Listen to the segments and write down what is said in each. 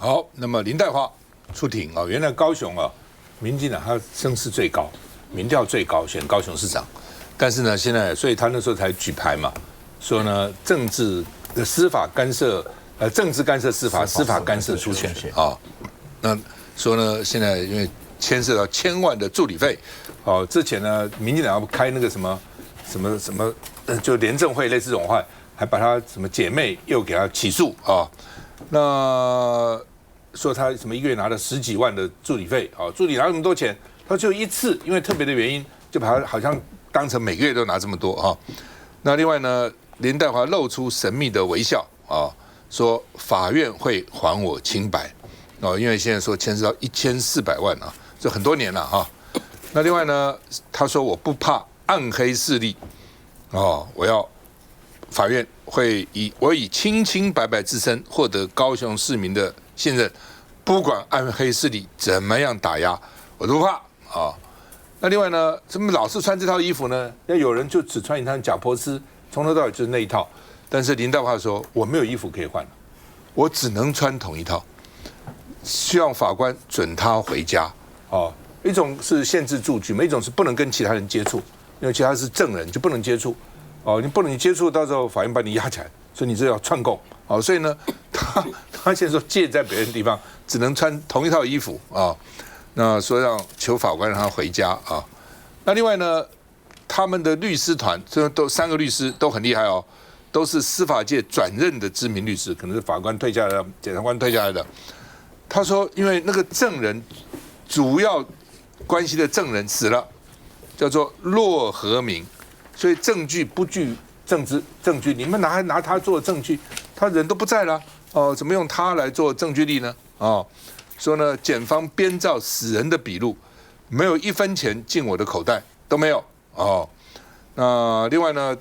好，那么林岱樺出庭啊，原来高雄啊，民进党他声势最高，民调最高，选高雄市长。但是呢，现在所以他那时候才举牌嘛，说呢政治司法干涉，政治干涉司法，司法干涉初选啊。那说呢，现在因为牵涉到千万的助理费，哦，之前呢，民进党要开那个什么，就廉政会类似这种话，还把他什么姐妹又给他起诉啊。那说他什么一个月拿了10几万的助理费啊，助理拿那么多钱，他就一次因为特别的原因，就把他好像当成每个月都拿这么多啊。那另外呢，林岱樺露出神秘的微笑啊，说法院会还我清白哦，因为现在说牵涉到1400万啊，这很多年了哈。那另外呢，他说我不怕暗黑势力哦，法院会以清清白白之身获得高雄市民的信任，不管暗黑势力怎么样打压，我都不怕啊。那另外呢，怎么老是穿这套衣服呢？那有人就只穿一套贾伯斯，从头到尾就是那一套。但是林岱樺说我没有衣服可以换了，我只能穿同一套，希望法官准他回家。哦，一种是限制住居嘛，一种是不能跟其他人接触，因为其他是证人就不能接触。哦，你不能接触，到时候法院把你压起来，所以你这要串供。哦，所以呢，他现在说借在别人地方只能穿同一套衣服啊。那说让求法官让他回家啊。那另外呢，他们的律师团，这都3个律师都很厉害哦，都是司法界转任的知名律师，可能是法官退下来的、检察官退下来的。他说，因为那个证人主要关系的证人死了，叫做骆和明。所以证据不具证据，你们拿他做证据，他人都不在了哦，怎么用他来做证据力呢？哦，说呢，检方编造死人的笔录，没有1分钱进我的口袋都没有哦。那另外呢，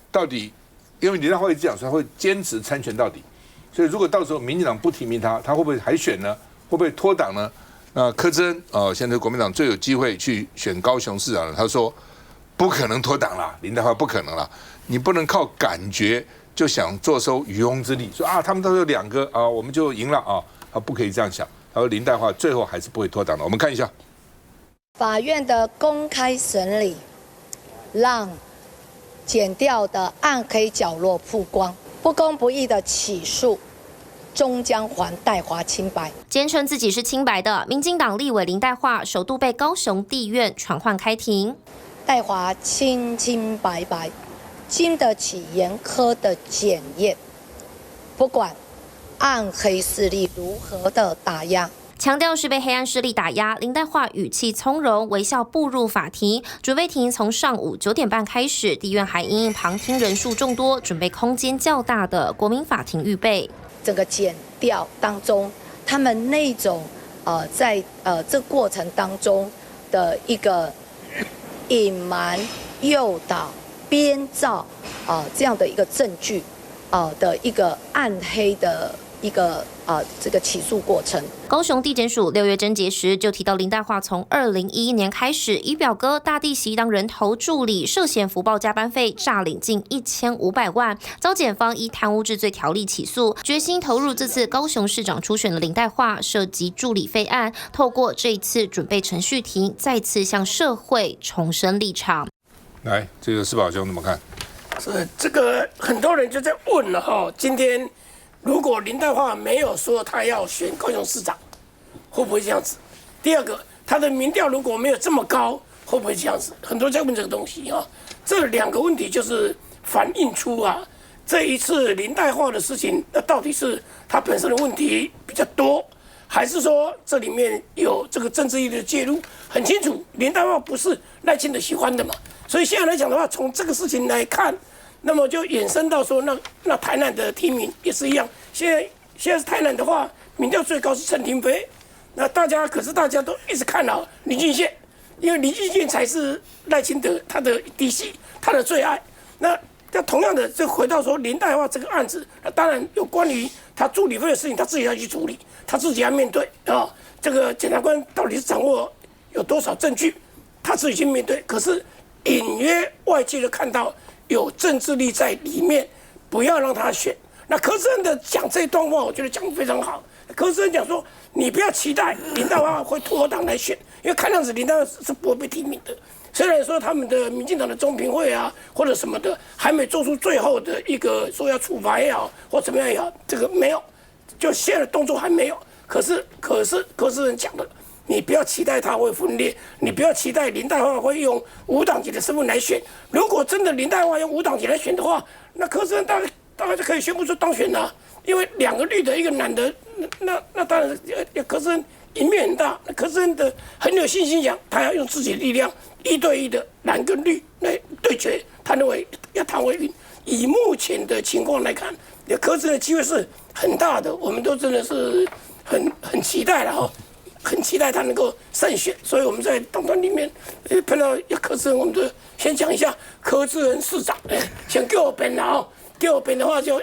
到底因为林岱樺一直讲说他会坚持参选到底，所以如果到时候民进党不提名他，他会不会还选呢？会不会脱党呢？那柯志恩现在国民党最有机会去选高雄市长了，他说。不可能脱党了，林岱樺不可能了。你不能靠感觉就想坐收渔翁之利，说啊，他们都有2个啊，我们就赢了啊，他不可以这样想。他说林岱樺最后还是不会脱党的。我们看一下，法院的公开审理，让检调的暗黑角落曝光，不公不义的起诉。终将还岱樺清白。坚称自己是清白的，民进党立委林岱樺首度被高雄地院传唤开庭。岱樺清清白白，经得起严苛的检验。不管暗黑势力如何的打压，强调是被黑暗势力打压。林岱樺语气从容，微笑步入法庭。准备庭从上午9点半开始，地院还因旁听人数众多，准备空间较大的国民法庭预备。整个检调当中，他们那种在这过程当中的一个隐瞒、诱导、编造这样的一个证据的一个暗黑的一个这个起诉过程。高雄地检署6月侦结时就提到，林岱樺从2011年开始，以表哥大弟媳当人头助理，涉嫌福报加班费诈领近1500万，遭检方依贪污治罪条例起诉。决心投入这次高雄市长初选的林岱樺，涉及助理费案，透过这一次准备程序庭，再次向社会重申立场。来，这个施宝兄怎么看？这个很多人就在问了哈，今天。如果林岱樺没有说他要选高雄市长，会不会这样子？第二个，他的民调如果没有这么高，会不会这样子？很多人在问这个东西啊。这2个问题就是反映出这一次林岱樺的事情，那到底是他本身的问题比较多，还是说这里面有这个政治意义的介入？很清楚，林岱樺不是赖清德喜欢的嘛，所以现在来讲的话，从这个事情来看。那么就衍生到说，那台南的提名也是一样。现在是台南的话，民调最高是陈亭妃。那大家都一直看好林俊宪，因为林俊宪才是赖清德他的嫡系，他的最爱。那同样的，就回到说林岱樺这个案子，那当然有关于他助理费的事情，他自己要去处理，他自己要面对啊。这个检察官到底是掌握有多少证据，他自己去面对。可是隐约外界就看到。有政治力在里面，不要让他选。那柯志恩的讲这段话，我觉得讲得非常好。柯志恩讲说，你不要期待林代花会脱党来选，因为看样子林代花是不会被提名的。虽然说他们的民进党的中评会啊或者什么的还没做出最后的一个说要处罚也好或怎么样也好，这个没有，就现在的动作还没有。可是柯志恩讲的，你不要期待他会分裂，你不要期待林代花会用无党籍的身份来选。如果真的林代花用无党籍来选的话，那柯志恩大概就可以宣布说当选了，因为2个绿的，1个蓝的，那当然柯志恩赢面很大。那柯志恩的很有信心讲，他要用自己的力量1对1的蓝跟绿来对决，他认为要唐为云。以目前的情况来看，柯志恩的机会是很大的，我们都真的是很期待了哈。很期待他能够胜选，所以我们在党团里面碰到柯志恩，我们就先讲一下柯志恩市长，先给我本了哦，给我本的话就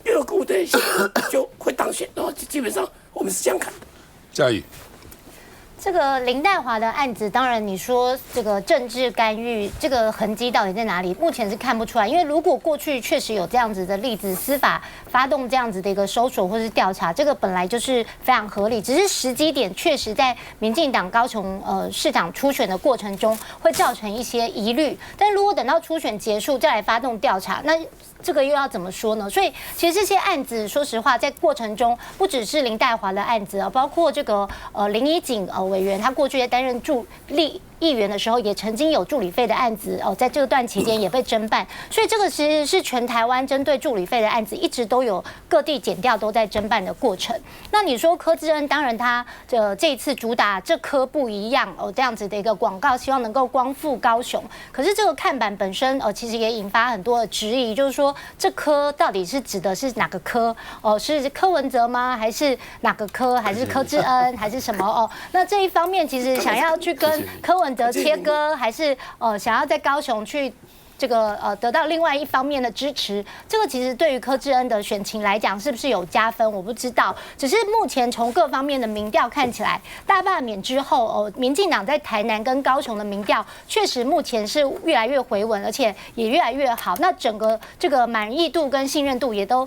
6股的就会当选，然后基本上我们是这样看的。嘉宇。这个林岱樺的案子，当然你说这个政治干预这个痕迹到底在哪里？目前是看不出来，因为如果过去确实有这样子的例子，司法发动这样子的一个搜索或是调查，这个本来就是非常合理。只是时机点确实在民进党高雄市长初选的过程中会造成一些疑虑，但如果等到初选结束再来发动调查，那这个又要怎么说呢？所以其实这些案子，说实话，在过程中不只是林岱樺的案子啊，包括这个林怡景委员，他过去在担任议员的时候，也曾经有助理费的案子在这段期间也被侦办，所以这个其实是全台湾针对助理费的案子，一直都有各地检调都在侦办的过程。那你说柯志恩，当然他这一次主打这科不一样这样子的一个广告，希望能够光复高雄。可是这个看板本身其实也引发很多的质疑，就是说这科到底是指的是哪个科？是柯文哲吗？还是哪个科？还是柯志恩？还是什么？那这一方面其实想要去跟柯文哲切割，还是想要在高雄去这个得到另外一方面的支持，这个其实对于柯志恩的选情来讲，是不是有加分？我不知道。只是目前从各方面的民调看起来，大罢免之后，民进党在台南跟高雄的民调确实目前是越来越回稳，而且也越来越好。那整个这个满意度跟信任度也都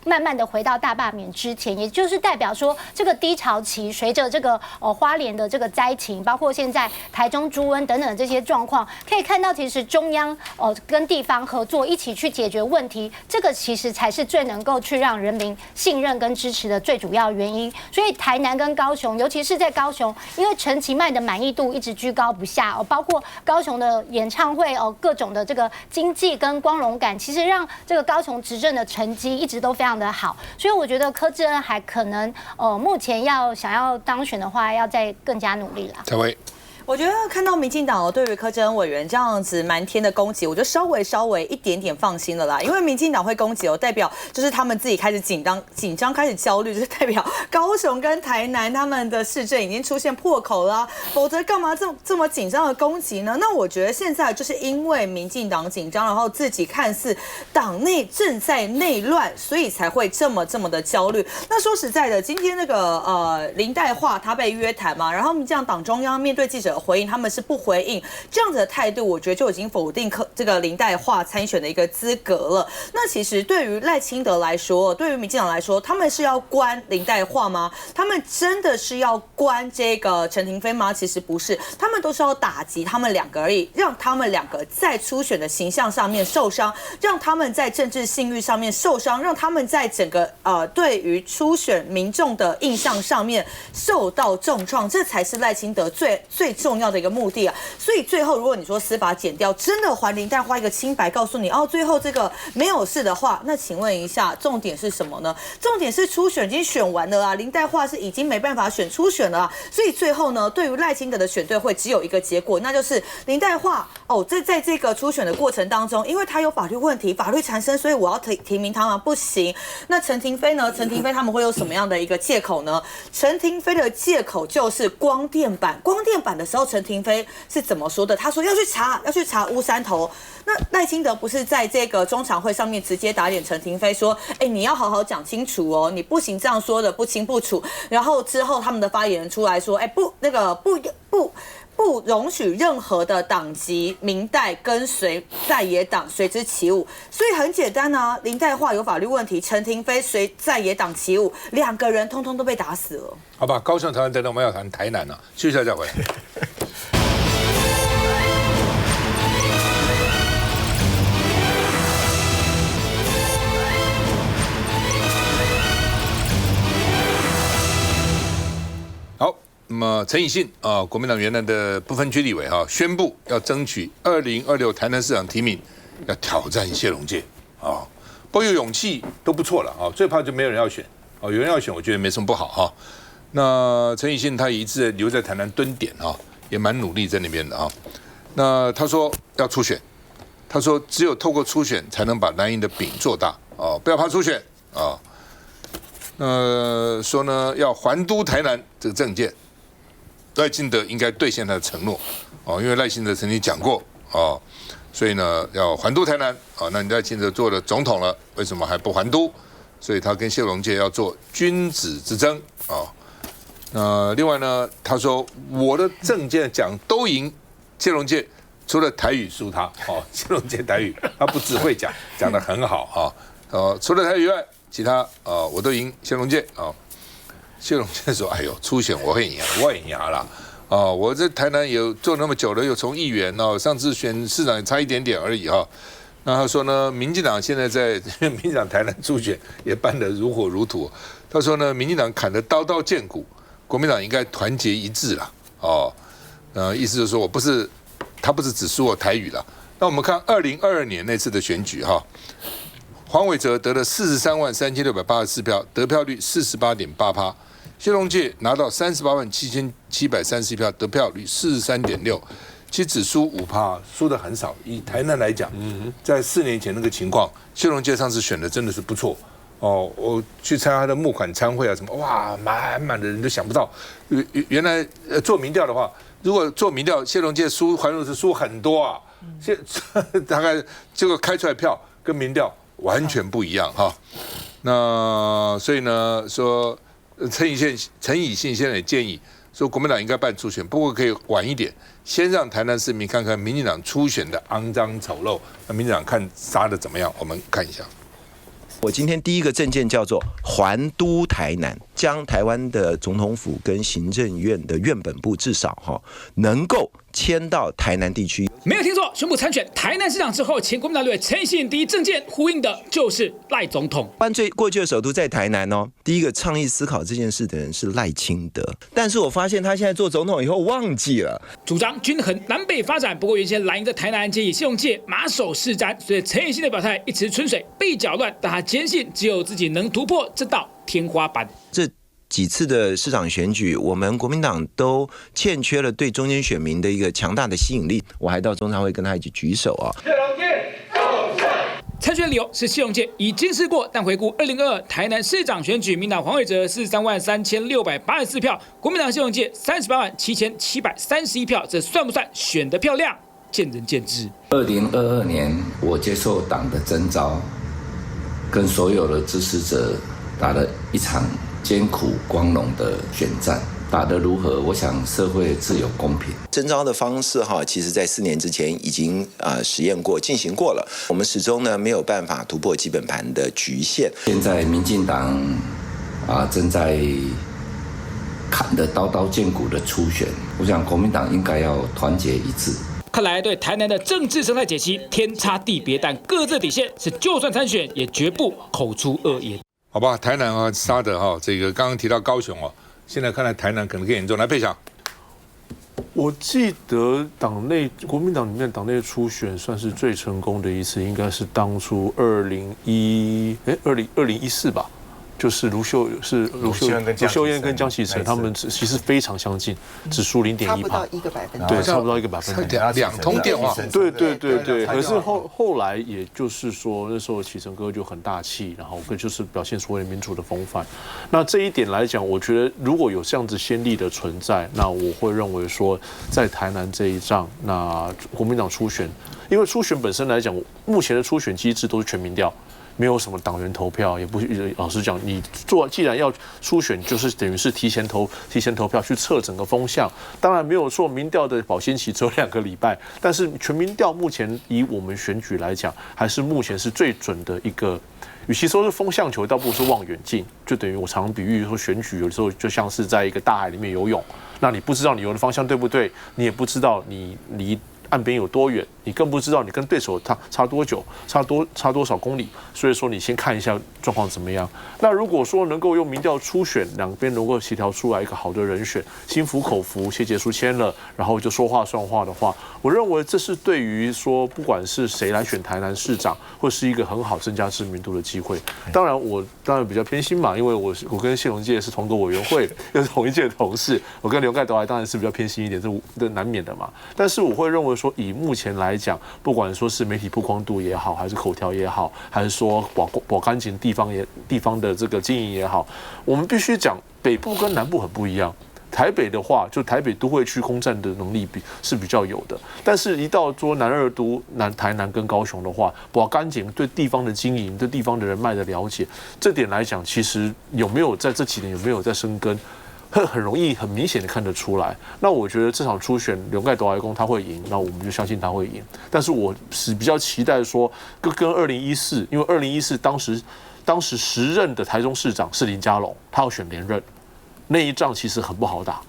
慢慢的回到大罢免之前，也就是代表说，这个低潮期随着这个花莲的这个灾情，包括现在台中猪瘟等等这些状况，可以看到其实中央跟地方合作一起去解决问题，这个其实才是最能够去让人民信任跟支持的最主要原因。所以台南跟高雄，尤其是在高雄，因为陈其迈的满意度一直居高不下包括高雄的演唱会各种的这个经济跟光荣感，其实让这个高雄执政的成绩一直都非常的好。所以我觉得柯志恩还可能目前想要当选的话，要再更加努力啦。台威。我觉得看到民进党对于柯志恩委员这样子蛮天的攻击，我就稍微一点点放心了啦。因为民进党会攻击代表就是他们自己开始紧张，开始焦虑，就是代表高雄跟台南他们的市政已经出现破口啦，否则干嘛这么紧张的攻击呢？那我觉得现在就是因为民进党紧张，然后自己看似党内正在内乱，所以才会这么的焦虑。那说实在的，今天那个林岱樺他被约谈嘛，然后民进党中央面对记者回应，他们是不回应，这样子的态度，我觉得就已经否定这个林岱樺参选的一个资格了。那其实对于赖清德来说，对于民进党来说，他们是要关林岱樺吗？他们真的是要关这个陈亭妃吗？其实不是，他们都是要打击他们2个而已，让他们2个在初选的形象上面受伤，让他们在政治信誉上面受伤，让他们在整个对于初选民众的印象上面受到重创，这才是赖清德最重要的一个目的啊。所以最后，如果你说司法检调真的还林岱樺一个清白，告诉你最后这个没有事的话，那请问一下，重点是什么呢？重点是初选已经选完了啊，林岱樺是已经没办法选初选了啊。所以最后呢，对于赖清德的选对会只有一个结果，那就是林岱樺在这个初选的过程当中，因为他有法律问题、法律缠身，所以我要提名他吗？不行。那陈亭妃呢？陈亭妃他们会有什么样的一个借口呢？陈亭妃的借口就是光电版的时候，陈亭妃是怎么说的？他说要去查乌山头。那赖清德不是在这个中常会上面直接打脸陈亭妃说，你要好好讲清楚你不行这样说的不清不楚。然后之后他们的发言人出来说，不容许任何的党籍民代跟随在野党随之起舞。所以很简单啊，林岱樺有法律问题，陈亭妃随在野党起舞，2个人通通都被打死了。好吧，高雄、台湾等等，我们要谈台南了，休息一下再回来。好，那么陈以信啊，国民党原来的不分区立委哈，宣布要争取2026台南市长提名，要挑战谢龙介啊，不过有勇气都不错了啊，最怕就没有人要选哦，有人要选，我觉得没什么不好哈。那陈以信他也一直留在台南蹲点啊，也蛮努力在那边的啊。那他说要初选，他说只有透过初选才能把蓝营的饼做大哦，不要怕初选啊。说呢要还都台南这个政见，赖清德应该兑现他的承诺哦，因为赖清德曾经讲过哦，所以呢要还都台南啊。那你赖清德做了总统了，为什么还不还都？所以他跟谢龙介要做君子之争啊。另外呢，他说我的政见讲都赢，谢龙介除了台语输他哦，谢龙介台语他不只会讲，讲得很好啊。除了台语以外，其他我都赢谢龙介啊。谢龙介说：“哎呦，初选我会赢，我会赢啦！我在台南有做那么久了，又从议员上次选市长也差一点点而已哈。那他说呢，民进党现在在民进党台南初选也办得如火如荼。他说呢，民进党砍得刀刀见骨。”国民党应该团结一致啦，意思就是说他不是只输我台语了。那我们看2022年那次的选举哈，黄伟哲得了433684票，得票率48.8%，谢龙介拿到387731票，得票率43.6%，其实只输5%，输的很少。以台南来讲，在4年前那个情况，谢龙介上次选的真的是不错。我去参加他的募款餐会啊，什么哇，满满的人都想不到，原来做民调的话，如果做民调，谢龙介输黄伟哲输很多啊，大概这个开出来票跟民调完全不一样哈。那所以呢，说陈以信现在也建议说，国民党应该办初选，不过可以晚一点，先让台南市民看看民进党初选的肮脏丑陋，那民进党看杀的怎么样？我们看一下。我今天第一个政见叫做还都台南，将台湾的总统府跟行政院的院本部至少能够迁到台南地区。没有听错，宣布参选台南市长之后，前国民党立委陈以信第一政见呼应的就是赖总统。过去的首都在台南哦，第一个倡议思考这件事的人是赖清德，但是我发现他现在做总统以后忘记了主张均衡南北发展。不过原先蓝营在台南建议谢龙介马首是瞻，所以陈以信的表态一池春水被搅乱，但他坚信只有自己能突破这道天花板。这几次的市长选举，我们国民党都欠缺了对中间选民的一个强大的吸引力。我还到中常会跟他一起举手啊。参选理由是谢龙介已经试过，但回顾2022台南市长选举，民党黄伟哲433684票，国民党谢龙介387731票，这算不算选得漂亮？见仁见智。2022年，我接受党的征召，跟所有的支持者打了一场艰苦光荣的选战，打得如何？我想社会自有公平。征召的方式其实在4年之前已经实验过、进行过了。我们始终呢没有办法突破基本盘的局限。现在民进党正在砍得刀刀见骨的初选，我想国民党应该要团结一致。看来对台南的政治生态解析天差地别，但各自底线是就算参选也绝不口出恶言。好吧，台南杀的这个刚刚提到高雄现在看来台南可能更严重。来，佩祥，我记得国民党里面党内初选算是最成功的一次，应该是当初2014吧。就是卢秀燕跟江启臣他们其实非常相近，只输0.1%，差不到1%，对，差不到1%，两通电话，对。可是后来也就是说，那时候启臣哥就很大气，然后就是表现所谓民主的风范。那这一点来讲，我觉得如果有这样子先例的存在，那我会认为说，在台南这一仗，那国民党初选，因为初选本身来讲，目前的初选机制都是全民调。没有什么党员投票，也不老实讲，你既然要初选，就是等于是提前投票去测整个风向。当然没有说民调的保鲜期只有2个礼拜，但是全民调目前以我们选举来讲，还是目前是最准的一个。与其说是风向球，倒不如是望远镜，就等于我常比喻说选举有的时候就像是在一个大海里面游泳，那你不知道你游的方向对不对，你也不知道你离岸边有多远，你更不知道你跟对手差多久，差多少公里。所以说你先看一下状况怎么样。那如果说能够用民调初选，两边能够协调出来一个好的人选，心服口服，协结书签了，然后就说话算话的话，我认为这是对于说不管是谁来选台南市长，会是一个很好增加知名度的机会。当然我比较偏心嘛，因为我跟谢龙介是同个委员会，又是同一届的同事，我跟刘盖斗当然是比较偏心一点，这难免的嘛。但是我会认为说，以目前来讲，不管说是媒体曝光度也好，还是口条也好，还是说保干净地方的这个经营也好，我们必须讲北部跟南部很不一样。台北的话，就台北都会区攻占的能力是比较有的，但是一到说南二都、台南跟高雄的话，保干净对地方的经营、对地方的人脉的了解，这点来讲，其实有没有在这几年有没有在生根？很容易、很明显的看得出来。那我觉得这场初选，刘盖斗来公他会赢，那我们就相信他会赢。但是我是比较期待说，跟2014，因为2014当时时任的台中市长是林佳龙，他要选连任，那一仗其实很不好打。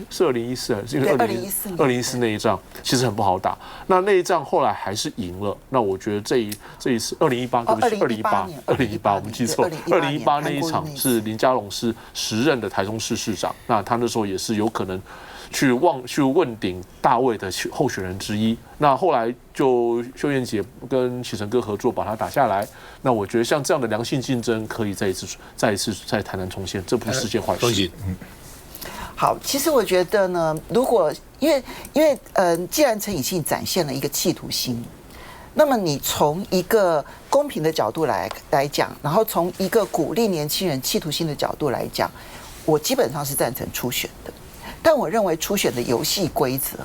是2014还是因为2014那一仗其实很不好打，那一仗后来还是赢了。那我觉得这一次2018，对不起，2018我们记错，2018那一场是林佳龙是时任的台中市市长，那他那时候也是有可能去问鼎大卫的候选人之一。那后来就秀燕姐跟启成哥合作把他打下来。那我觉得像这样的良性竞争可以再一次在台南重现，这不是件坏事。好，其实我觉得呢，如果因为既然陈以信展现了一个企图心，那么你从一个公平的角度来讲，然后从一个鼓励年轻人企图心的角度来讲，我基本上是赞成初选的。但我认为初选的游戏规则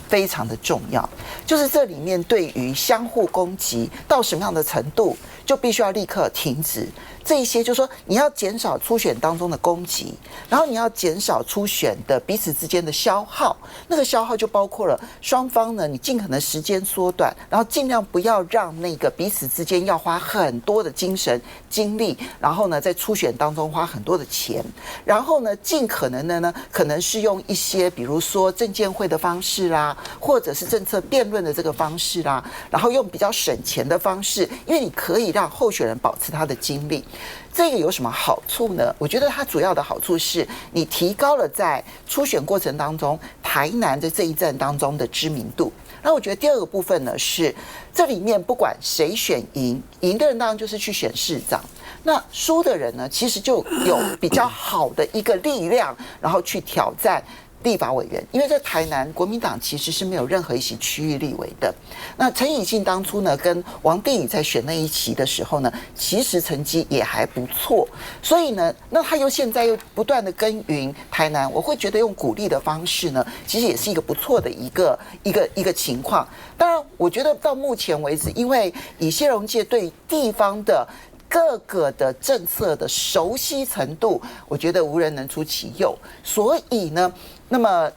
非常的重要，就是这里面对于相互攻击到什么样的程度，就必须要立刻停止。这一些就是说，你要减少初选当中的攻击，然后你要减少初选的彼此之间的消耗。那个消耗就包括了双方呢，你尽可能时间缩短，然后尽量不要让那个彼此之间要花很多的精神精力，然后呢，在初选当中花很多的钱，然后呢，尽可能的呢，可能是用一些比如说政见会的方式啦，或者是政策辩论的这个方式啦，然后用比较省钱的方式，因为你可以让候选人保持他的精力。这个有什么好处呢？我觉得它主要的好处是你提高了在初选过程当中台南的这一战当中的知名度。那我觉得第二个部分呢是这里面不管谁选赢，赢的人当然就是去选市长，那输的人呢其实就有比较好的一个力量，然后去挑战立法委员，因为在台南国民党其实是没有任何一席区域立委的。那陈以信当初呢跟王定宇在选那一席的时候呢，其实成绩也还不错，所以呢，那他现在又不断的耕耘台南，我会觉得用鼓励的方式呢，其实也是一个不错的一个情况。当然，我觉得到目前为止，因为以谢龙介对地方的各个的政策的熟悉程度，我觉得无人能出其右，所以呢，那么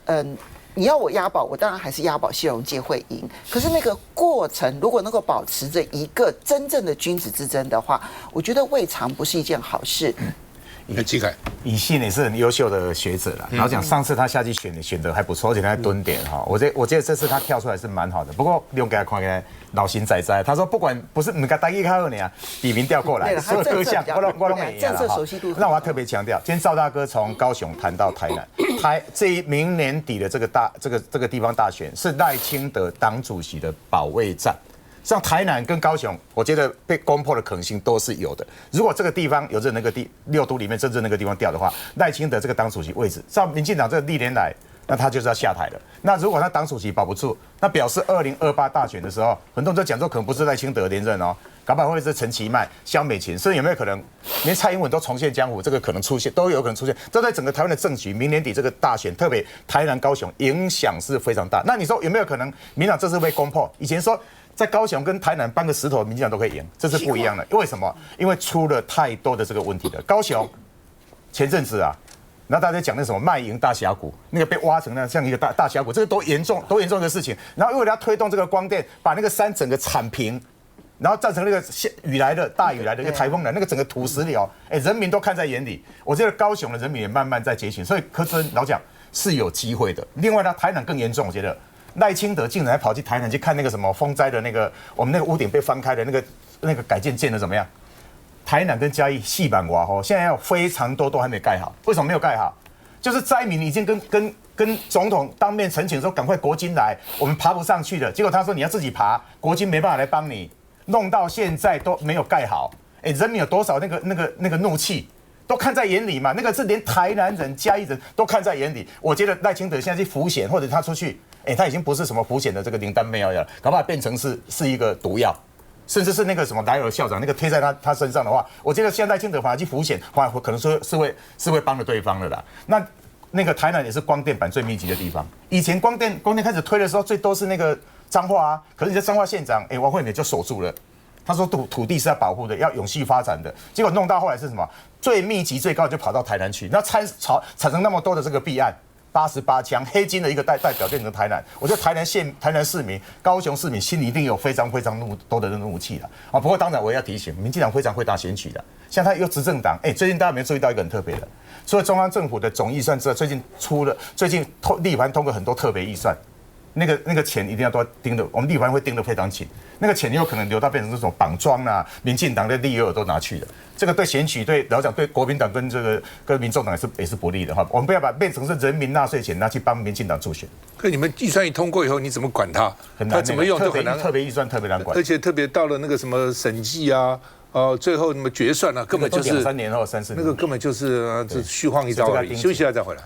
你要我押宝，我当然还是押宝谢龙介会赢。可是那个过程如果能够保持着一个真正的君子之争的话，我觉得未尝不是一件好事。以信也是很优秀的学者啦，然后讲上次他下去选的还不错，而且他在蹲点哈，我觉得这次他跳出来是蛮好的。不过用给他看起来老神在在，他说不管不是你个单一靠你啊，比民调过来，所有各项我都没赢了哈。那我要特别强调，今天赵大哥从高雄谈到台南，明年底的这个地方大选是赖清德党主席的保卫战。像台南跟高雄，我觉得被攻破的可能性都是有的。如果这个地方有着那个六都里面真正那个地方掉的话，赖清德这个党主席位置，照民进党这历年来，那他就是要下台了。那如果他党主席保不住，那表示2028大选的时候，很多人都讲说可能不是赖清德连任哦，搞不好会是陈其迈、萧美琴，甚至有没有可能连蔡英文都重现江湖？这个可能出现，都有可能出现。这在整个台湾的政局，明年底这个大选，特别台南、高雄影响是非常大。那你说有没有可能民党这次被攻破？以前说在高雄跟台南搬个石头，民进党都可以赢，这是不一样的。为什么？因为出了太多的这个问题了。高雄前阵子啊，然后大家讲那什么卖淫大峡谷，那个被挖成那像一个大峡谷，这个多严重的事情。然后为了要推动这个光电，把那个山整个铲平。然后造成那个大雨来的一个台风来，那个整个土石流，人民都看在眼里。我觉得高雄的人民也慢慢在觉醒，所以柯震老讲是有机会的。另外呢，台南更严重，我觉得赖清德竟然还跑去台南去看那个什么风灾的那个我们那个屋顶被翻开的那个改建的怎么样？台南跟嘉义细板瓦吼，现在有非常多都还没盖好，为什么没有盖好？就是灾民已经跟总统当面澄清说，赶快国军来，我们爬不上去了。结果他说你要自己爬，国军没办法来帮你。弄到现在都没有盖好，人民有多少那个怒气，都看在眼里嘛。那个是连台南人、嘉义人都看在眼里。我觉得赖清德现在去浮选，或者他出去，他已经不是什么浮选的这个灵丹妙药了，搞不好变成是一个毒药，甚至是那个什么莱尔校长那个贴在他身上的话，我觉得现在赖清德反而去浮选，反而可能说是会帮了对方的啦。那个台南也是光电板最密集的地方，以前光电开始推的时候，最多是那个。彰化啊，可是你在彰化县长，王惠美就守住了。他说土地是要保护的，要永续发展的。结果弄到后来是什么？最密集最高就跑到台南去，那产生那么多的这个弊案，88枪黑金的一个代表变成台南。我觉得台南市民、高雄市民心里一定有非常多的怒气了啊。不过当然我也要提醒，民进党非常会打选举的，像他又执政党，最近大家有没有注意到一个很特别的？除了中央政府的总预算之外，最近立法通过很多特别预算。那个钱一定要都盯着，我们立法会盯得非常紧。那个钱也有可能流到变成这种绑桩啊，民进党的利益都拿去了。这个对选举老讲对国民党跟民众党也是不利的哈。我们不要把变成是人民纳税钱拿去帮民进党助选。可你们预算一通过以后，你怎么管它？很难，它怎么用就很难。特别预算特别难管，而且特别到了那个什么审计啊，最后什么决算啊，根本就是2-3年后、3-4年，那个根本就是虚晃一招而已。休息一下再回来。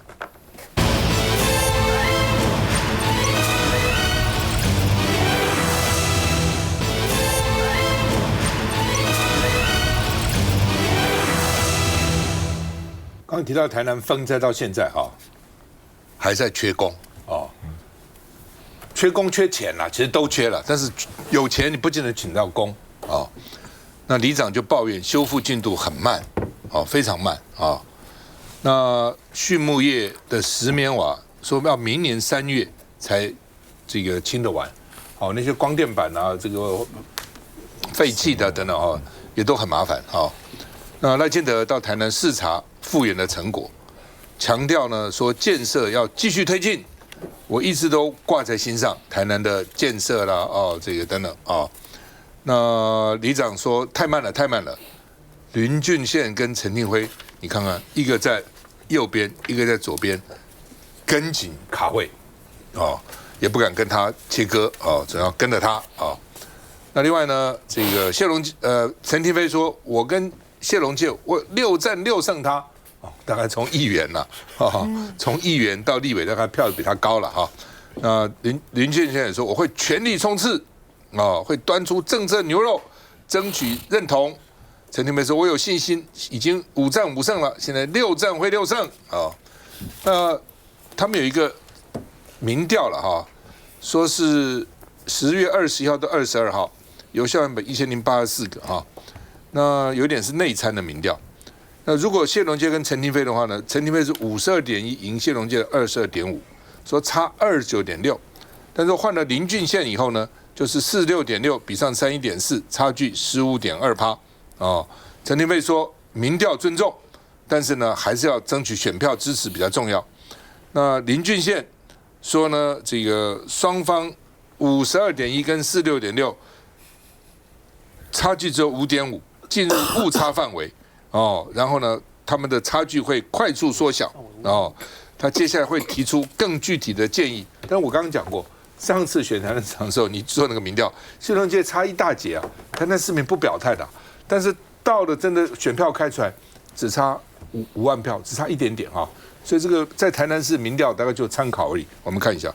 刚提到台南风灾到现在还在缺工缺工缺钱啦，其实都缺了，但是有钱你不见得请到工那里长就抱怨修复进度很慢非常慢那畜牧业的石棉瓦说要明年3月才这个清得完那些光电板啊这个废弃的等等也都很麻烦那赖清德到台南视察复原的成果，强调呢说建设要继续推进，我一直都挂在心上，台南的建设啦这个等等那里长说太慢了，林俊宪跟陈定辉，你看看一个在右边，一个在左边，跟紧卡位也不敢跟他切割只要跟着他那另外呢，这个陈定辉说，我跟谢龙介我6战6胜他。大概从议员了从议员到立委，大概票比他高了那林俊宪也说，我会全力冲刺会端出政策牛肉，争取认同。陈定辉说，我有信心，已经5战5胜了，现在6战会6胜那他们有一个民调了说是10月21号到22号，有效样本1084个那有点是内参的民调。那如果谢龙介跟陈廷飞的话呢？陈廷飞是52.1赢谢龙介的22.5，说差29.6。但是换了林俊宪以后呢，就是46.6比上31.4，差距15.2%。陈廷飞说民调尊重，但是呢还是要争取选票支持比较重要。那林俊宪说呢，这个双方52.1跟46.6，差距只有5.5，进入误差范围。然后呢，他们的差距会快速缩小。他接下来会提出更具体的建议。但我刚刚讲过，上次选台南市长的时候，你做那个民调，谢龙介差一大截台南市民不表态的。但是到了真的选票开出来，只差5万票，只差一点点所以这个在台南市民调大概就参考而已。我们看一下。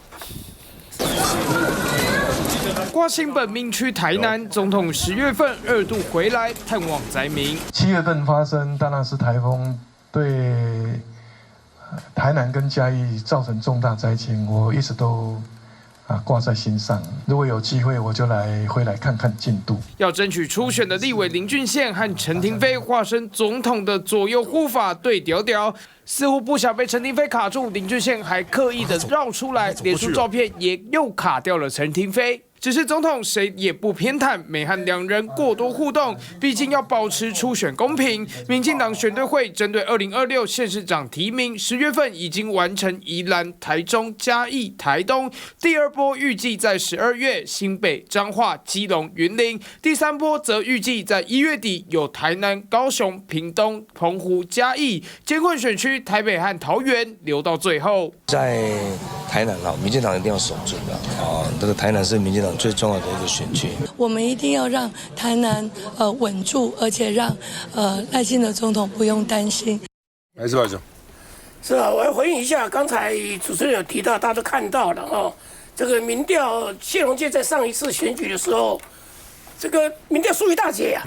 挂新本命区台南，总统10月份2度回来探望灾民。7月份发生当然是台风对台南跟嘉义造成重大灾情，我一直都挂在心上。如果有机会，我就回来看看进度。要争取初选的立委林俊宪和陈亭妃化身总统的左右护法对调调，似乎不想被陈亭妃卡住，林俊宪还刻意的绕出来，脸书照片也又卡掉了陈亭妃。只是总统谁也不偏袒，没和两人过多互动，毕竟要保持初选公平。民进党选对会针对2026县市长提名，10月份已经完成宜兰、台中、嘉义、台东，第2波预计在12月新北、彰化、基隆、云林，第3波则预计在1月底有台南、高雄、屏东、澎湖、嘉义，艰困选区台北和桃园留到最后。在台南民进党一定要守住的这个台南是民进党最重要的一个选区，我们一定要让台南稳住，而且让赖清德总统不用担心。来，是吧，兄？是啊，我要回应一下，刚才主持人有提到，大家都看到了这个民调，谢龙介在上一次选举的时候，这个民调输一大截啊，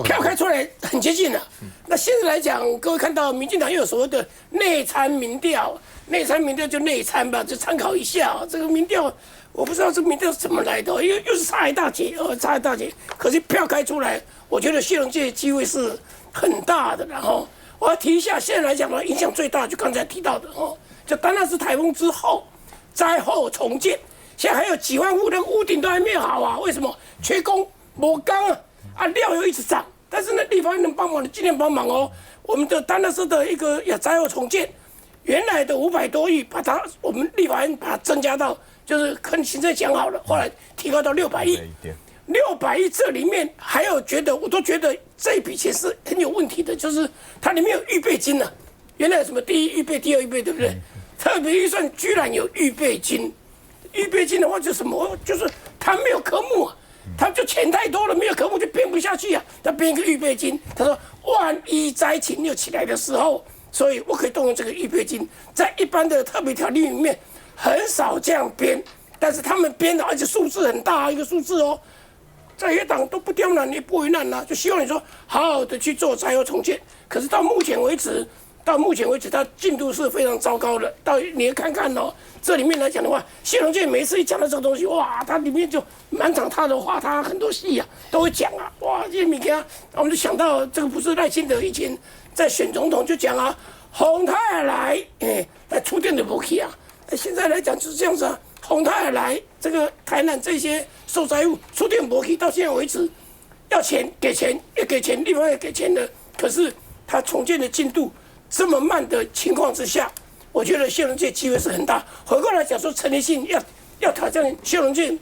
票开出来很接近了。那现在来讲，各位看到民进党又有所谓的内参民调，内参民调就内参吧，就参考一下这个民调。我不知道这个民调是怎么来的，又是差一大截，差一大截。可是票开出来，我觉得谢龙介的机会是很大的。然后我要提一下，现在来讲的影响最大，就刚才提到的就单那是台风之后，灾后重建，现在还有几万户的屋顶都还没有好啊？为什么？缺工、没钢料又一直涨。但是呢，立法院能帮忙的尽量帮忙我们的单那是的一个灾后重建，原来的500多亿，我们立法院把它增加到。就是跟行政讲好了，后来提高到600亿，600亿这里面还有我都觉得这一笔钱是很有问题的，就是它里面有预备金啊，原来有什么第一预备、第二预备，对不对？特别预算居然有预备金，预备金的话就是什么？就是它没有科目啊，它就钱太多了，没有科目就编不下去啊，它编一个预备金，他说万一灾情又起来的时候，所以我可以动用这个预备金，在一般的特别条例里面。很少这样编，但是他们编的，而且数字很大一个数字在野党都不刁难你、不为难就希望你说好好的去做灾后重建。可是到目前为止，它进度是非常糟糕的。你看看这里面来讲的话，谢龙介每一次一讲到这个东西，哇，它里面就满场他的话，他很多戏都会讲哇，这些物件，我们就想到这个不是赖清德以前在选总统就讲洪泰来出电的不去现在来讲就是这样子洪泰来这个台南这些受灾户出电不去，到现在为止要钱给钱也给钱，立法院也给钱的，可是他重建的进度这么慢的情况之下，我觉得谢龙介机会是很大。回过来讲说陈立信要挑战谢龙介，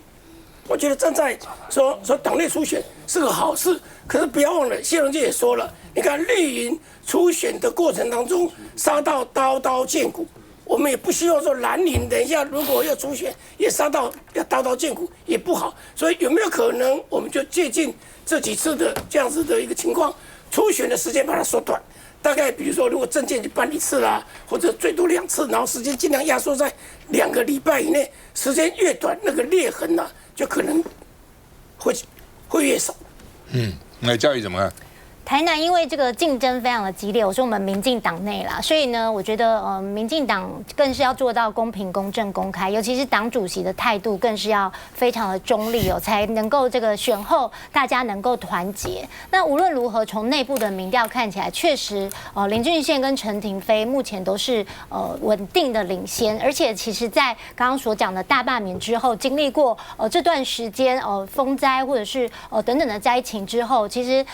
我觉得站在说党内初选是个好事，可是不要忘了谢龙介也说了，你看绿营初选的过程当中杀到刀刀见骨。我们也不希望说蓝营等一下如果要初选也杀到要刀刀见骨也不好，所以有没有可能我们就借鉴这几次的这样子的一个情况，初选的时间把它缩短，大概比如说如果政见就办1次啦，或者最多2次，然后时间尽量压缩在2个礼拜以内，时间越短那个裂痕就可能会越少。那教育怎么看？台南因为这个竞争非常的激烈，我说我们民进党内啦，所以呢，我觉得民进党更是要做到公平、公正、公开，尤其是党主席的态度更是要非常的中立才能够这个选后大家能够团结。那无论如何，从内部的民调看起来，确实林俊宪跟陈亭妃目前都是稳定的领先，而且其实在刚刚所讲的大罢免之后，经历过这段时间风灾或者是等等的灾情之后，其实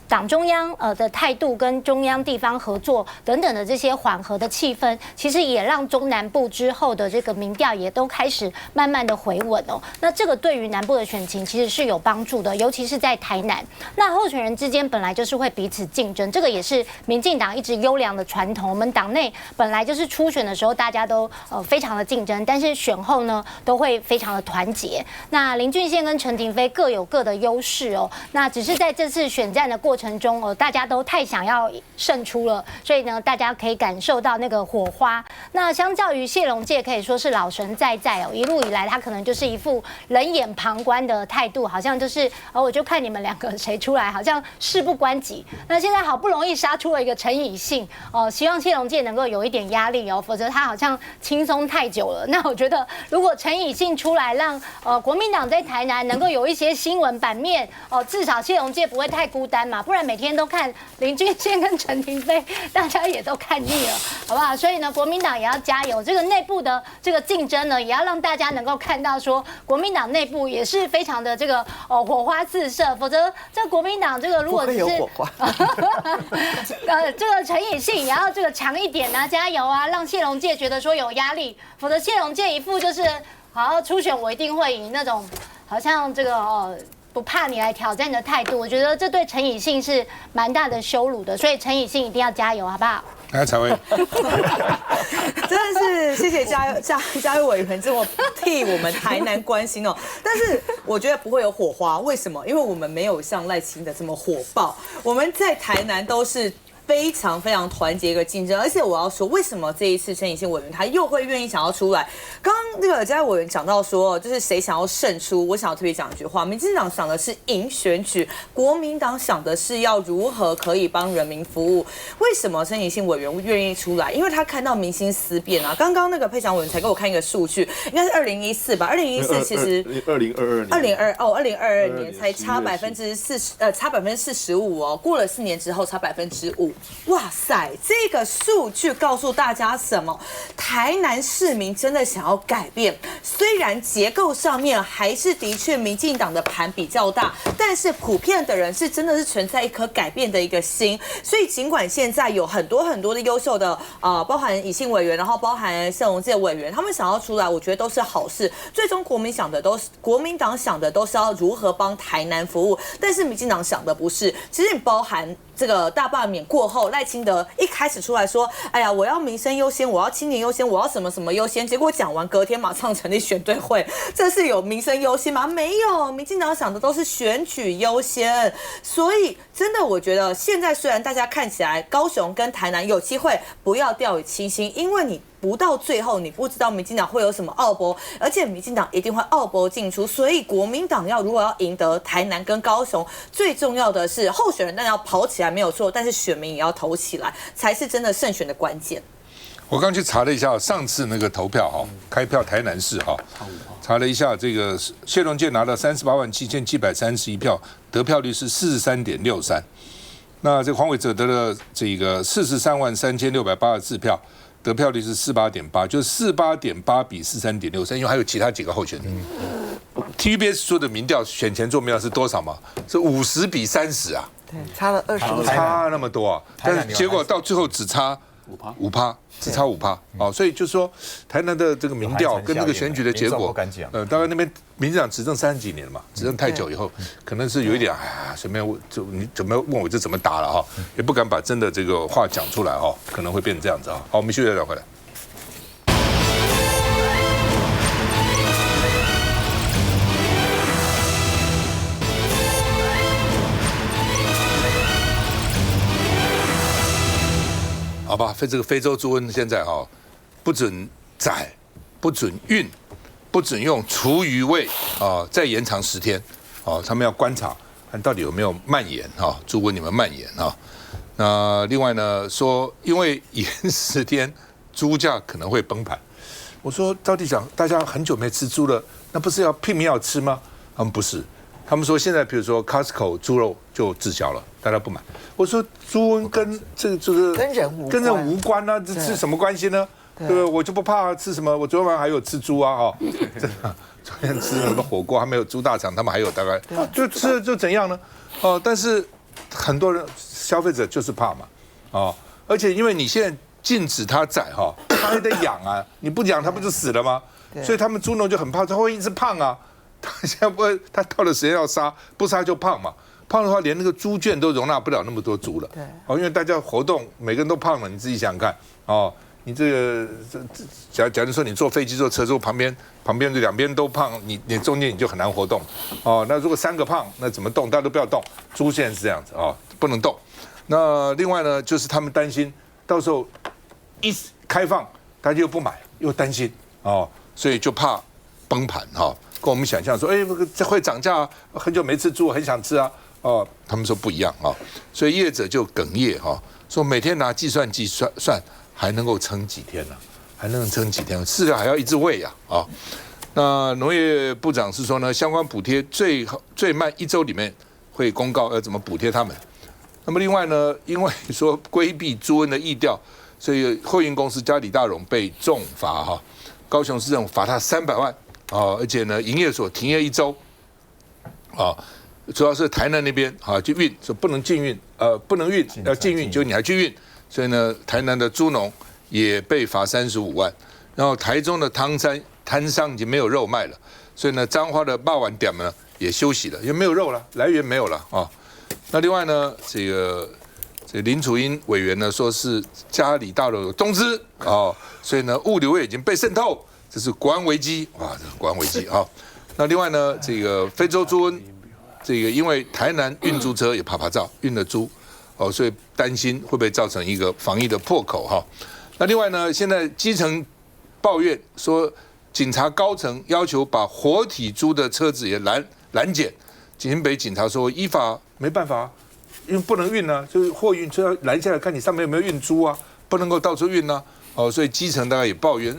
党中央的态度跟中央地方合作等等的这些缓和的气氛，其实也让中南部之后的这个民调也都开始慢慢的回稳那这个对于南部的选情其实是有帮助的，尤其是在台南。那候选人之间本来就是会彼此竞争，这个也是民进党一直优良的传统。我们党内本来就是初选的时候大家都非常的竞争，但是选后呢都会非常的团结。那林俊宪跟陈亭妃各有各的优势那只是在这次选战的过程中。中大家都太想要胜出了，所以呢，大家可以感受到那个火花。那相较于谢龙介，可以说是老神在在哦，一路以来他可能就是一副冷眼旁观的态度，好像就是我就看你们两个谁出来，好像事不关己。那现在好不容易杀出了一个陈以信哦，希望谢龙介能够有一点压力哦，否则他好像轻松太久了。那我觉得，如果陈以信出来，让国民党在台南能够有一些新闻版面哦，至少谢龙介不会太孤单嘛，不然每天都看林俊宪跟陈亭妃，大家也都看腻了，好不好？所以呢，国民党也要加油，这个内部的这个竞争呢，也要让大家能够看到说，国民党内部也是非常的这个火花四射，否则这个国民党这个如果只是这个陈以信也要这个强一点啊，加油啊，让谢龙介觉得说有压力，否则谢龙介一副就是好初选我一定会赢那种，好像这个不怕你来挑战的态度，我觉得这对陈以信是蛮大的羞辱的，所以陈以信一定要加油，好不好？来，采薇，真的是谢谢嘉佑委员这么替我们台南关心哦。但是我觉得不会有火花，为什么？因为我们没有像赖清德这么火爆，我们在台南都是非常非常团结一个竞争，而且我要说，为什么这一次陈以信委员他又会愿意想要出来？刚刚那个嘉佑委员讲到说，就是谁想要胜出，我想要特别讲一句话：民进党想的是赢选举，国民党想的是要如何可以帮人民服务。为什么陈以信委员愿意出来？因为他看到民心思变啊。刚刚那个佩祥委员才给我看一个数据，应该是2014吧？2014其实2022年才差45%哦，过了4年之后差5%。哇塞，这个数据告诉大家什么？台南市民真的想要改变，虽然结构上面还是的确民进党的盘比较大，但是普遍的人是真的是存在一颗改变的一个心。所以尽管现在有很多的优秀的包含以信委员，然后包含谢龙介委员，他们想要出来，我觉得都是好事。最终国民党想的都是要如何帮台南服务，但是民进党想的不是。其实你包含这个大罢免过后，赖清德一开始出来说，哎呀，我要民生优先，我要青年优先，我要什么什么优先，结果讲完隔天马上成立选对会，这是有民生优先吗？没有，民进党想的都是选举优先。所以真的，我觉得现在虽然大家看起来高雄跟台南有机会，不要掉以轻心，因为你不到最后，你不知道民进党会有什么奥博，而且民进党一定会奥博进出，所以国民党如果要赢得台南跟高雄，最重要的是候选人当然要跑起来没有错，但是选民也要投起来，才是真的胜选的关键。我刚去查了一下，上次那个投票开票台南市查了一下，这个谢龙介拿了387731票，得票率是43.63%。那这个黄伟哲得了这个433684票。得票率是48.8%，就是48.8比43.63%，因为还有其他几个候选人。TVBS 说的民调选前做民调是多少嘛？是50比30啊，对，差了20%，差那么多啊！但是结果到最后只差5%，只差5%哦，所以就是说台南的这个民调跟这个选举的结果，大概那边民进党执政30几年嘛，执政太久以后，可能是有一点随便你怎么问我这怎么打了也不敢把真的这个话讲出来可能会变成这样子好，我们休息再回来。好吧，这个非洲猪瘟现在不准宰，不准运，不准用厨余喂再延长10天他们要观察看到底有没有蔓延猪瘟有没有蔓延那另外呢说，因为延10天，猪价可能会崩盘。我说到底讲，大家很久没吃猪了，那不是要拼命要吃吗？他们不是。他们说现在比如说 Costco 猪肉就滞销了，大家不买。我说猪瘟跟这个跟人无关啊，这是什么关系呢？对不对？我就不怕吃什么，我昨天晚上还有吃猪啊真的，昨天吃什么火锅还没有猪大肠，他们还有大概就吃就怎样呢？但是很多人消费者就是怕嘛而且因为你现在禁止他宰他还得养啊，你不养他不就死了吗？所以他们猪农就很怕，他会一直胖啊。他现在不会，他到了时间要杀，不杀就胖嘛。胖的话，连那个猪圈都容纳不了那么多猪了。对，因为大家活动，每个人都胖了，你自己想想看你这个假如说你坐飞机坐车，坐旁边这两边都胖，你中间你就很难活动哦。那如果3个胖，那怎么动？大家都不要动。猪现在是这样子哦，不能动。那另外呢，就是他们担心到时候一开放，大家又不买，又担心哦，所以就怕崩盘哈。跟我们想象说，这会涨价啊，很久没吃猪，很想吃啊。哦，他们说不一样啊，所以业者就哽咽哈，说每天拿计算机算还能够撑几天呢？还能撑几天？饲料还要一直喂呀啊。那农业部长是说呢，相关补贴最慢1周里面会公告要怎么补贴他们。那么另外呢，因为说规避猪瘟的疫调，所以货运公司嘉里大荣被重罚哈，高雄市政府罚他300万啊，而且呢，营业所停业1周啊。主要是台南那边啊，就运说不能进运，不能运，要进运，就你还去运，所以呢，台南的猪农也被罚35万。然后台中的摊商已经没有肉卖了，所以呢，彰化的肉丸店呢也休息了，因为没有肉了，来源没有了啊。那另外呢，这个林楚英委员呢说是嘉里大荣有中资啊，所以呢，物流业已经被渗透，这是国安危机啊，这是国安危机啊。那另外呢，这个非洲猪瘟。这个因为台南运猪车也拍照运了猪，哦，所以担心会不会造成一个防疫的破口哈。那另外呢，现在基层抱怨说，警察高层要求把活体猪的车子也拦检，新北警察说依法没办法，因为不能运呢，就是货运车要拦下来看你上面有没有运猪啊，不能够到处运呢，哦，所以基层大概也抱怨，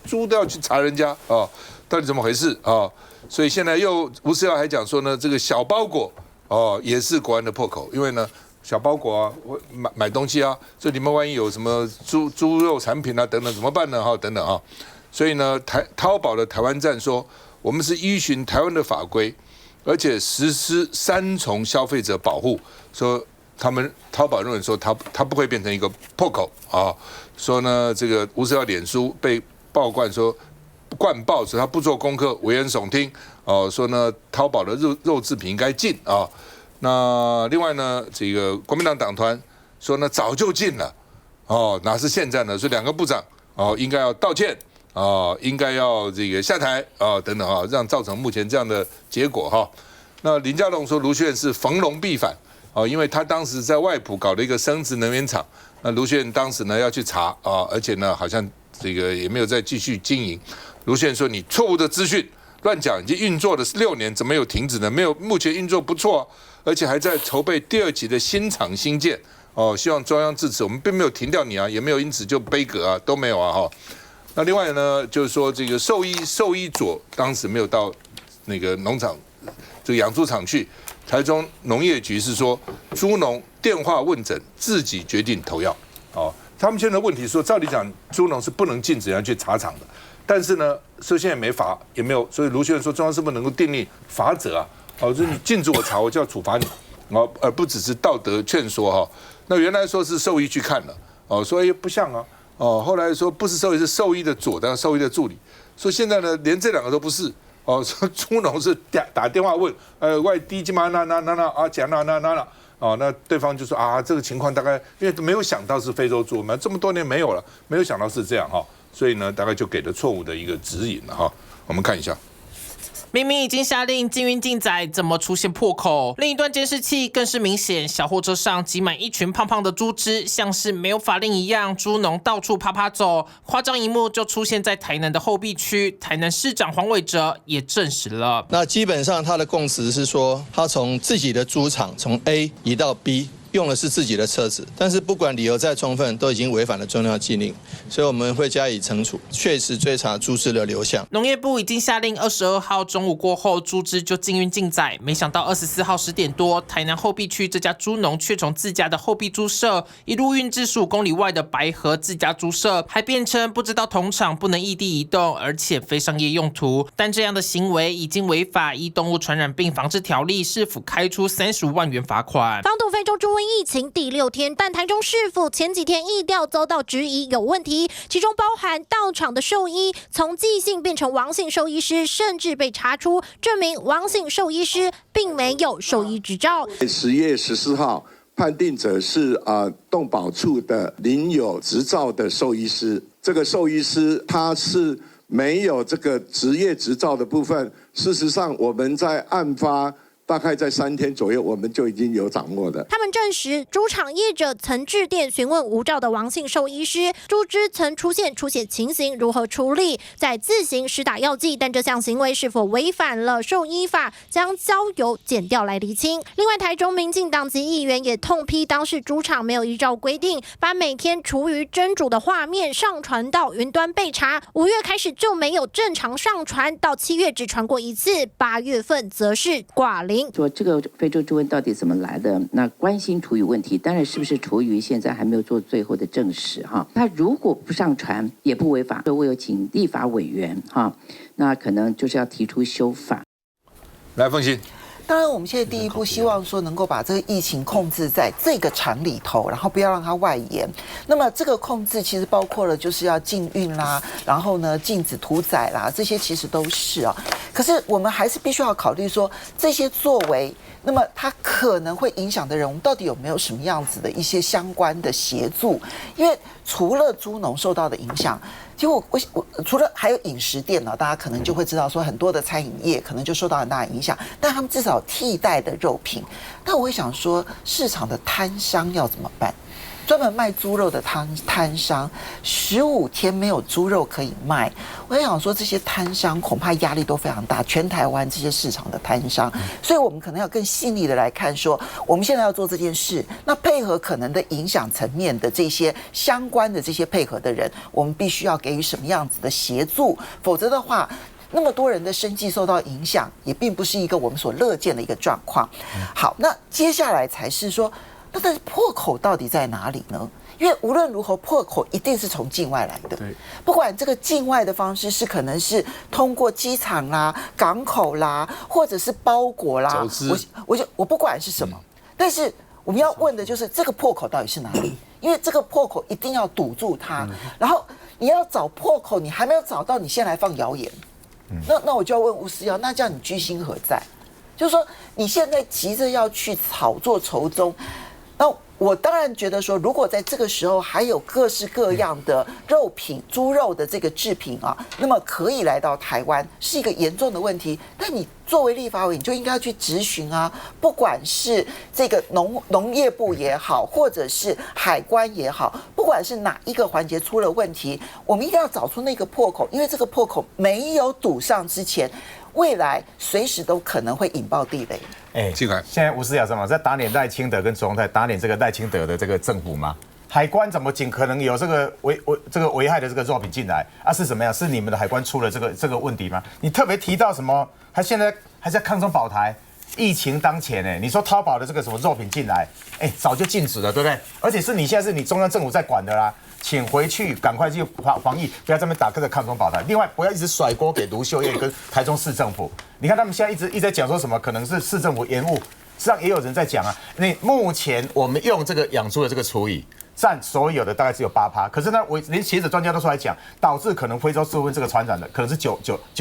猪都要去查人家哦，到底怎么回事啊？所以现在又吴思瑶还讲说呢，这个小包裹哦也是国安的破口，因为呢小包裹啊，我买东西啊，这里面万一有什么猪肉产品啊等等怎么办呢？哈，等等啊，所以呢淘宝的台湾站说，我们是依循台湾的法规，而且实施3重消费者保护，说淘宝认为说它不会变成一个破口啊，说呢这个吴思瑶脸书被曝光说。灌爆说他不做功课，危言耸听哦，说呢淘宝的肉制品应该禁啊。那另外呢，这个国民党党团说呢早就禁了哦，哪是现在呢？所以2个部长哦应该要道歉哦，应该要这个下台啊等等啊，让造成目前这样的结果哈。那林佳龙说卢秀燕是逢龙必反哦，因为他当时在外埔搞了一个生质能源厂，那卢秀燕当时呢要去查啊，而且呢好像这个也没有再继续经营。卢秀燕说：“你错误的资讯，乱讲，已经运作了6年，怎么有停止呢？没有，目前运作不错，而且还在筹备第2期的新厂新建。哦，希望中央支持，我们并没有停掉你啊，也没有因此就杯葛啊，都没有啊哈。那另外呢，就是说这个兽医佐当时没有到那个农场这个养猪场去，台中农业局是说猪农电话问诊，自己决定投药。哦，他们现在的问题说，照理讲猪农是不能禁止人家去查厂的。”但是呢，说现在没罚，也没有，所以卢秀燕说中央是不是能够订立罚则啊？哦，就是你禁止我查，我就要处罚你，哦，而不只是道德劝说哈。那原来说是兽医去看了，哦，说不像啊，哦，后来说不是兽医，是兽医的佐当兽医的助理，说现在呢连这2个都不是，哦，说猪农是打电话问，外地金嘛那啊讲那。哦，那对方就说啊，这个情况大概因为没有想到是非洲猪嘛，这么多年没有了，没有想到是这样哈，所以呢，大概就给了错误的一个指引了哈。我们看一下。明明已经下令禁运禁载，怎么出现破口？另一段监视器更是明显，小货车上挤满一群胖胖的猪只，像是没有法令一样，猪农到处趴走。夸张一幕就出现在台南的后壁区，台南市长黄伟哲也证实了。那基本上他的供词是说，他从自己的猪场从 A 移到 B。用的是自己的车子，但是不管理由再充分，都已经违反了重要禁令，所以我们会加以惩处，确实追查猪只的流向。农业部已经下令22号中午过后，猪只就禁运禁载。没想到24号10点多，台南后壁区这家猪农却从自家的后壁猪舍一路运至15公里外的白河自家猪舍，还辩称不知道同场不能异地移动，而且非商业用途。但这样的行为已经违法，依动物传染病防治条例，市府开出35万元罚款。防堵非洲猪瘟疫情第6天，但台中市府前几天疫调遭到质疑有问题，其中包含到场的兽医从季姓变成王姓兽医师，甚至被查出证明王姓兽医师并没有兽医执照。10月14号判定者是动保处的领有执照的兽医师。这个兽医师他是没有这个职业执照的部分，事实上我们在案发大概在3天左右，我们就已经有掌握的。他们证实，猪场业者曾致电询问无照的王姓兽医师，猪只曾出现出血情形，如何处理，再自行施打药剂，但这项行为是否违反了兽医法，将交由检调来厘清。另外，台中民进党籍议员也痛批当事猪场没有依照规定，把每天厨余蒸煮的画面上传到云端备查，5月开始就没有正常上传，到7月只传过1次，8月份则是挂零。说这个非洲猪瘟到底怎么来的？那关心厨余问题，当然是不是厨余现在还没有做最后的证实哈。他如果不上传也不违法，我有请立法委员哈，那可能就是要提出修法。来，凤馨。当然，我们现在第一步希望说能够把这个疫情控制在这个厂里头，然后不要让它外延。那么这个控制其实包括了就是要禁运啦，然后呢禁止屠宰啦，这些其实都是啊。可是我们还是必须要考虑说这些作为，那么它可能会影响的人，我们到底有没有什么样子的一些相关的协助？因为除了猪农受到的影响，其实我除了还有饮食店呢，大家可能就会知道说很多的餐饮业可能就受到很大的影响，但他们至少有替代的肉品。那我会想说，市场的摊商要怎么办？专门卖猪肉的摊商15天没有猪肉可以卖，我想说这些摊商恐怕压力都非常大，全台湾这些市场的摊商，所以我们可能要更细腻的来看说，我们现在要做这件事，那配合可能的影响层面的这些相关的这些配合的人，我们必须要给予什么样子的协助，否则的话，那么多人的生计受到影响，也并不是一个我们所乐见的一个状况。好，那接下来才是说，那但是破口到底在哪里呢？因为无论如何，破口一定是从境外来的。不管这个境外的方式是可能是通过机场啦、港口啦，或者是包裹啦，我不管是什么，但是我们要问的就是这个破口到底是哪里？因为这个破口一定要堵住它，然后你要找破口，你还没有找到，你先来放谣言。那我就要问吴思瑶，那这样你居心何在？就是说你现在急着要去炒作筹宗，那我当然觉得说，如果在这个时候还有各式各样的肉品、猪肉的这个制品啊，那么可以来到台湾是一个严重的问题。但你作为立法委，你就应该去质询啊，不管是这个农业部也好，或者是海关也好，不管是哪一个环节出了问题，我们一定要找出那个破口，因为这个破口没有堵上之前，未来随时都可能会引爆地雷。现在吴思瑶什么在打脸赖清德跟总统在打脸这个赖清德的这个政府吗？海关怎么尽可能有这个危害的这个肉品进来啊？是什么样？是你们的海关出了这个问题吗？你特别提到什么？他现在还在抗中保台，疫情当前你说淘宝的这个什么肉品进来，早就禁止了，对不对？而且是你现在是你中央政府在管的啦。请回去，赶快去防疫，不要在那边打这个抗中保台。另外，不要一直甩锅给卢秀燕跟台中市政府。你看他们现在一直在讲说什么，可能是市政府延误，实际上也有人在讲啊。那目前我们用这个养猪的这个厨余，占所有的大概只有8%，可是呢，连学者专家都出来讲，导致可能非洲猪瘟这个传染的可能是九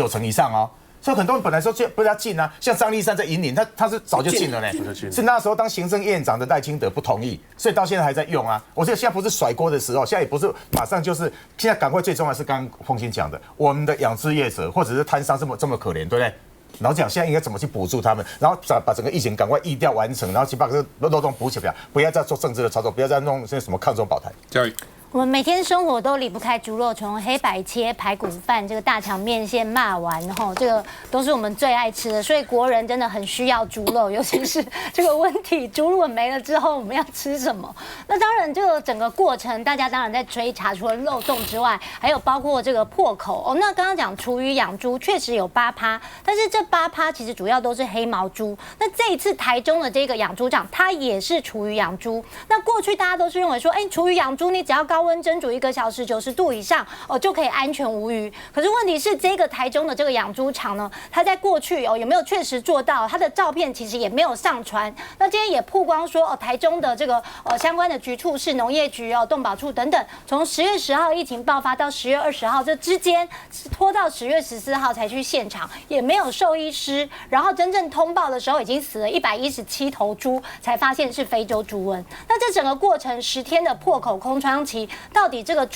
成以上哦。所以很多人本来说不要禁啊，像张立善在引领，他是早就禁了呢，是那时候当行政院长的赖清德不同意，所以到现在还在用啊。我觉得现在不是甩锅的时候，现在也不是马上就是，现在赶快最重要是刚刚凤馨讲的，我们的养殖业者或者是摊商这么可怜，对不对？然后讲现在应该怎么去补助他们，然后把整个疫情赶快疫调完成，然后去把这个漏洞补起来，不要再做政治的操作，不要再弄些什么抗中保台。教育。我们每天生活都离不开猪肉，从黑白切、排骨饭、这个大肠面线、骂丸，然后这个都是我们最爱吃的，所以国人真的很需要猪肉，尤其是这个问题，猪如果没了之后，我们要吃什么？那当然，这个整个过程，大家当然在追查，除了漏洞之外，还有包括这个破口哦。那刚刚讲厨余养猪确实有8%，但是这8%其实主要都是黑毛猪。那这一次台中的这个养猪场，它也是厨余养猪。那过去大家都是认为说，厨余养猪你只要高温蒸煮1个小时90度以上就可以安全无虞。可是问题是，这个台中的这个养猪场呢，它在过去有没有确实做到？它的照片其实也没有上传。那今天也曝光说，台中的这个相关的局处是农业局动保处等等，从10月10号疫情爆发到10月20号这之间，拖到10月14号才去现场，也没有兽医师。然后真正通报的时候，已经死了117头猪，才发现是非洲猪瘟。那这整个过程10天的破口空窗期，到底这个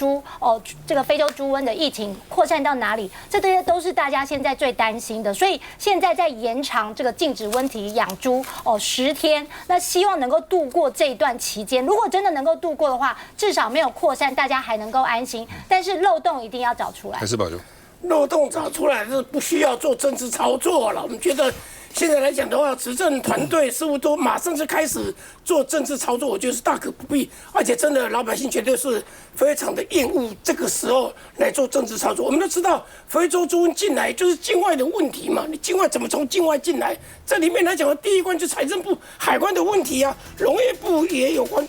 这个非洲猪瘟的疫情扩散到哪里？这些都是大家现在最担心的。所以现在在延长这个禁止温体养猪10天，那希望能够度过这一段期间。如果真的能够度过的话，至少没有扩散，大家还能够安心。但是漏洞一定要找出来。还是保留漏洞找出来是不需要做政治操作了。我们觉得现在来讲的话，执政团队似乎都马上就开始做政治操作，我觉得是大可不必。而且真的老百姓绝对是非常的厌恶这个时候来做政治操作。我们都知道非洲猪瘟进来就是境外的问题嘛，你境外怎么从境外进来？这里面来讲的第一关就财政部、海关的问题啊，农业部也有关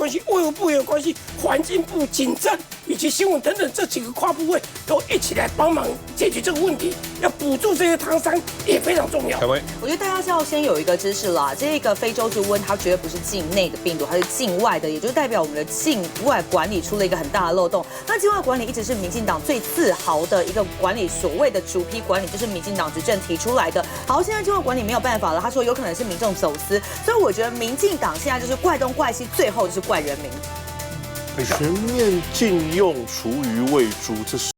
系，卫福部也有关系，环境部、警政以及新闻等等这几个跨部会都一起来帮忙解决这个问题，要补助这些摊商也非常重要。我觉得大家是要先有一个知识啦，这个非洲猪瘟它绝对不是境内的病毒，它是境外的，也就是代表我们的境外管理出了一个很大的漏洞。那境外管理一直是民进党最自豪的一个管理，所谓的逐批管理就是民进党执政提出来的。好，现在境外管理没有办法了，他说有可能是民众走私，所以我觉得民进党现在就是怪东怪西，最后就是怪人民。全面禁用厨余喂猪，这是